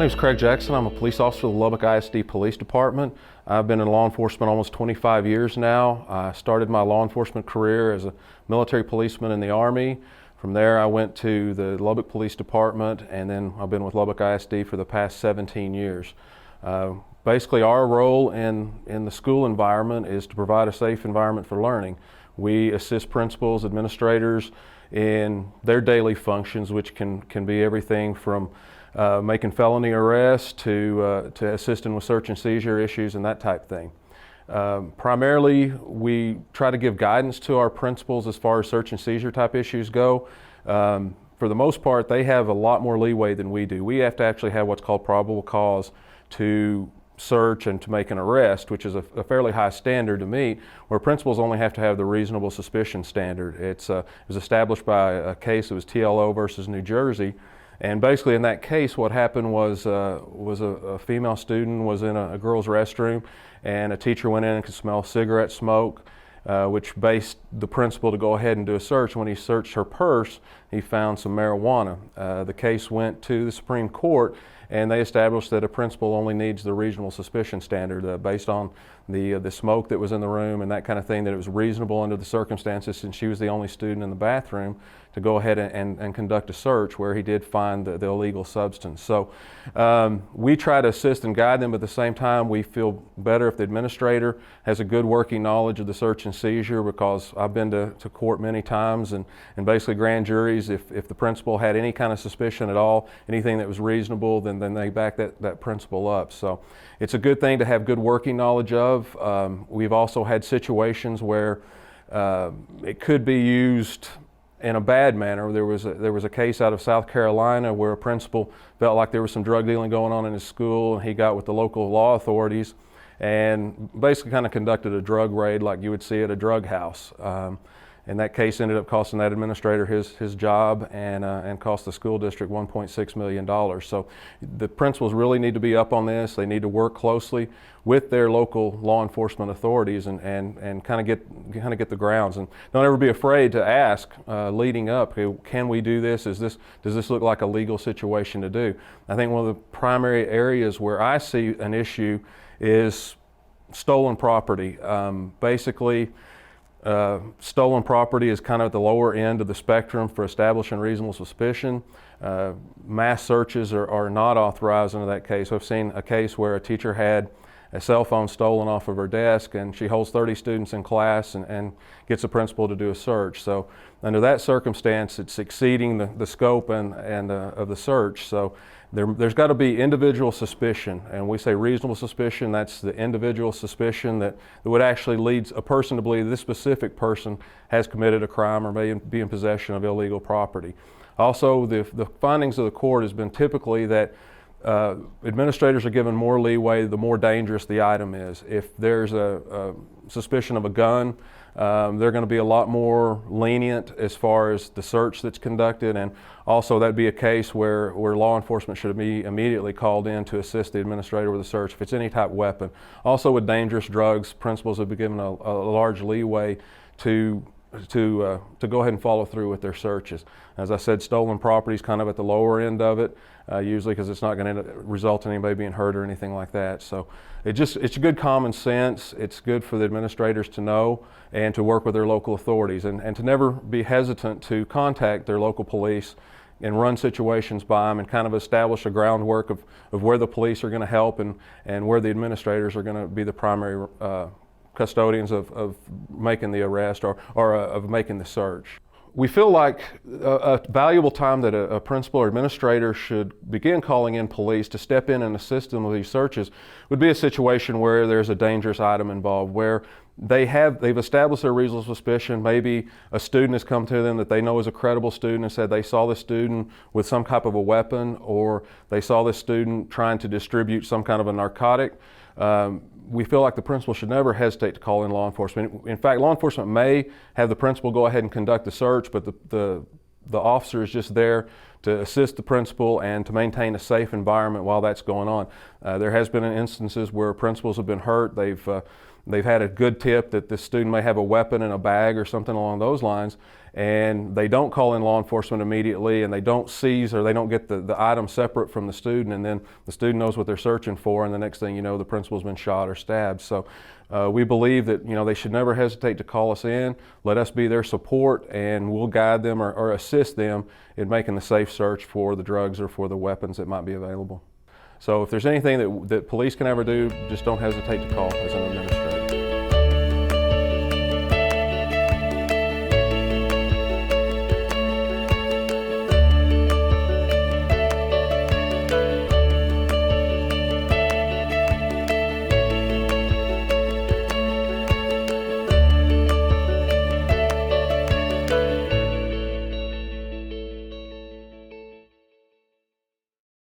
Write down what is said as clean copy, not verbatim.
name is Craig Jackson. I'm a police officer with the Lubbock ISD Police Department. I've been in law enforcement almost 25 years now. I started my law enforcement career as a military policeman in the Army. From there I went to the Lubbock Police Department, and then I've been with Lubbock ISD for the past 17 years. Basically our role in the school environment is to provide a safe environment for learning. We assist principals, administrators in their daily functions, which can be everything from making felony arrests to assisting with search and seizure issues and that type thing. Primarily, we try to give guidance to our principals as far as search and seizure type issues go. For the most part, they have a lot more leeway than we do. We have to actually have what's called probable cause to search and to make an arrest, which is a fairly high standard to meet, where principals only have to have the reasonable suspicion standard. It was established by a case, it was TLO versus New Jersey. And basically in that case, what happened was a female student was in a girl's restroom, and a teacher went in and could smell cigarette smoke, which based the principal to go ahead and do a search. When he searched her purse, he found some marijuana. The case went to the Supreme Court, and they established that a principal only needs the reasonable suspicion standard based on the smoke that was in the room and that kind of thing, that it was reasonable under the circumstances, since she was the only student in the bathroom, to go ahead and conduct a search where he did find the illegal substance. So we try to assist and guide them, but at the same time we feel better if the administrator has a good working knowledge of the search and seizure, because I've been to court many times and basically grand juries, if the principal had any kind of suspicion at all, anything that was reasonable, then they back that principal up. So it's a good thing to have good working knowledge of. We've also had situations where it could be used in a bad manner. There was a case out of South Carolina where a principal felt like there was some drug dealing going on in his school, and he got with the local law authorities and basically kind of conducted a drug raid like you would see at a drug house. And that case ended up costing that administrator his job and cost the school district $1.6 million. So the principals really need to be up on this. They need to work closely with their local law enforcement authorities and kind of get the grounds. And don't ever be afraid to ask leading up, can we do this? Does this look like a legal situation to do? I think one of the primary areas where I see an issue is stolen property. Basically, stolen property is kind of at the lower end of the spectrum for establishing reasonable suspicion. Mass searches are not authorized under that case. I've seen a case where a teacher had a cell phone stolen off of her desk, and she holds 30 students in class and gets the principal to do a search. So under that circumstance, it's exceeding the scope of the search. So there's got to be individual suspicion, and we say reasonable suspicion. That's the individual suspicion that would actually lead a person to believe this specific person has committed a crime or may be in possession of illegal property. Also, the findings of the court has been typically that administrators are given more leeway the more dangerous the item is. If there's a suspicion of a gun, they're going to be a lot more lenient as far as the search that's conducted, and also that'd be a case where law enforcement should be immediately called in to assist the administrator with the search if it's any type of weapon. Also with dangerous drugs, principals have been given a large leeway to go ahead and follow through with their searches. As I said, stolen property is kind of at the lower end of it, usually because it's not going to result in anybody being hurt or anything like that. So it's good common sense. It's good for the administrators to know and to work with their local authorities, and to never be hesitant to contact their local police and run situations by them and kind of establish a groundwork of where the police are going to help and where the administrators are going to be the primary custodians of making the arrest or of making the search. We feel like a valuable time that a principal or administrator should begin calling in police to step in and assist them with these searches would be a situation where there's a dangerous item involved, where they've established their reasonable suspicion. Maybe a student has come to them that they know is a credible student and said they saw this student with some type of a weapon, or they saw this student trying to distribute some kind of a narcotic. We feel like the principal should never hesitate to call in law enforcement. In fact, law enforcement may have the principal go ahead and conduct the search, but the officer is just there to assist the principal and to maintain a safe environment while that's going on. There has been instances where principals have been hurt. They've they've had a good tip that the student may have a weapon in a bag or something along those lines, and they don't call in law enforcement immediately, and they don't seize or they don't get the item separate from the student, and then the student knows what they're searching for, and the next thing you know, the principal's been shot or stabbed. So we believe that they should never hesitate to call us in, let us be their support, and we'll guide them or assist them in making the safe search for the drugs or for the weapons that might be available. So if there's anything that police can ever do, just don't hesitate to call as an administrator.